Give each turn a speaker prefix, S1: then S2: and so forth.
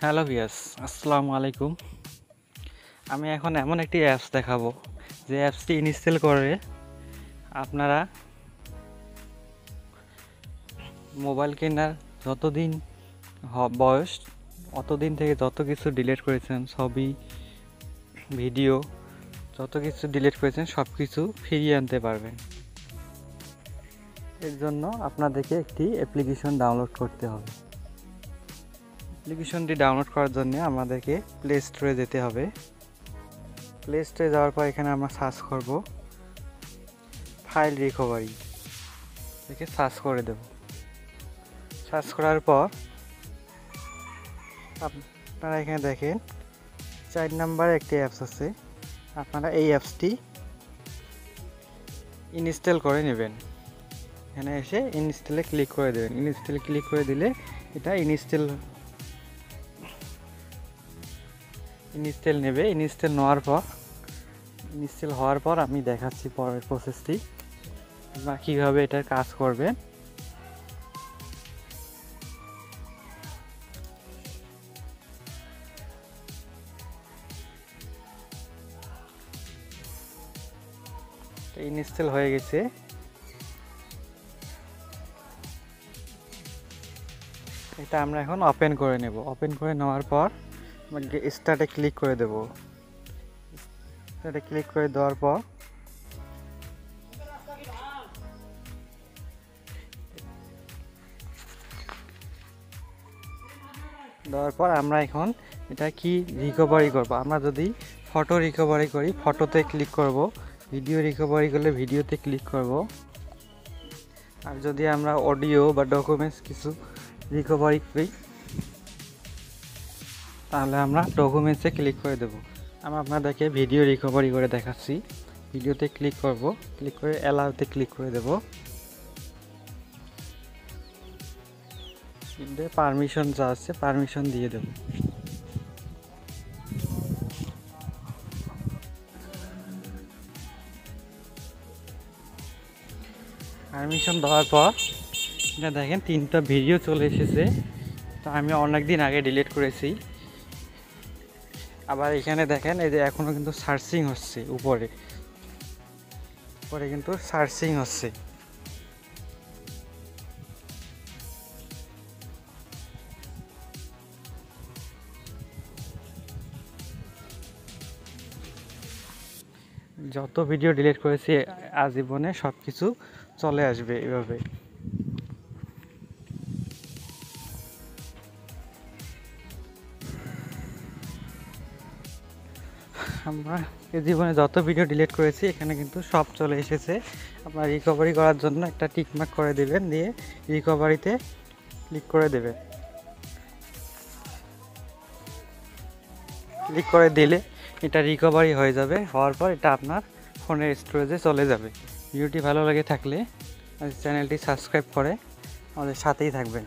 S1: Hello viewers, আসসালামু আলাইকুম। আমি এখন এমন একটি অ্যাপস দেখাবো যে অ্যাপসটি ইনস্টল করে আপনারা মোবাইল কেনার যতদিন বয়স অতদিন থেকে যত কিছু ডিলিট করেছেন, ছবি, ভিডিও, যত কিছু ডিলিট করেছেন সব কিছু ফিরিয়ে আনতে পারবেন। এর জন্য আপনাদেরকে একটি অ্যাপ্লিকেশন ডাউনলোড করতে হবে। অ্যাপ্লিকেশনটি ডাউনলোড করার জন্য আমাদেরকে প্লে স্টোরে যেতে হবে। প্লে স্টোরে যাওয়ার পর এখানে আমরা সার্চ করব ফাইল রিকভারি, একে সার্চ করে দেব। সার্চ করার পর আপনারা এখানে দেখেন 4 নম্বরে একটি অ্যাপস আছে। আপনারা এই অ্যাপসটি ইনস্টল করে নেবেন। এখানে এসে ইনস্টলে ক্লিক করে দেবেন। ইনস্টলে ক্লিক করে দিলে এটা ইনস্টল নেবে। ইনস্টল হওয়ার পর আমি দেখাচ্ছি পরের প্রসেসটি বা কীভাবে এটার কাজ করবেন। ইনস্টল হয়ে গেছে। এটা আমরা এখন ওপেন করে নেব। ওপেন করে নেওয়ার পর স্টার্টে ক্লিক করে দেব। স্টার্টে ক্লিক করে দেওয়ার পর আমরা এখন এটা কি রিকভারি করব। আমরা যদি ফটো রিকভারি করি ফটোতে ক্লিক করব, ভিডিও রিকভারি করলে ভিডিওতে ক্লিক করব, আর যদি আমরা অডিও বা ডকুমেন্টস কিছু রিকভারি করি তাহলে আমরা ডকুমেন্টসে ক্লিক করে দেব। আমি আপনাদেরকে ভিডিও রিকভারি করে দেখাচ্ছি। ভিডিওতে ক্লিক করব, ক্লিক করে অ্যালাউতে ক্লিক করে দেব। পারমিশন যা আছে পারমিশন দিয়ে দেব। পারমিশন দেওয়ার পর এটা দেখেন 3টা ভিডিও চলে এসেছে। তো আমি অনেক দিন আগে ডিলিট করেছি। আবার এখানে দেখেন এই যে এখনও কিন্তু সার্চিং হচ্ছে, উপরে কিন্তু সার্চিং হচ্ছে। যত ভিডিও ডিলিট করেছি আজীবনে সব কিছু চলে আসবে এভাবে। আমরা জীবনে যত ভিডিও ডিলিট করেছি এখানে কিন্তু সব চলে এসেছে। আপনার রিকভারি করার জন্য একটা টিকমার্ক করে দেবেন, দিয়ে রিকভারিতে ক্লিক করে দেবেন। ক্লিক করে দিলে এটা রিকভারি হয়ে যাবে। হওয়ার পর এটা আপনার ফোনের স্টোরেজে চলে যাবে। ভিডিওটি ভালো লাগে থাকলে চ্যানেলটি সাবস্ক্রাইব করে আমাদের সাথেই থাকবেন।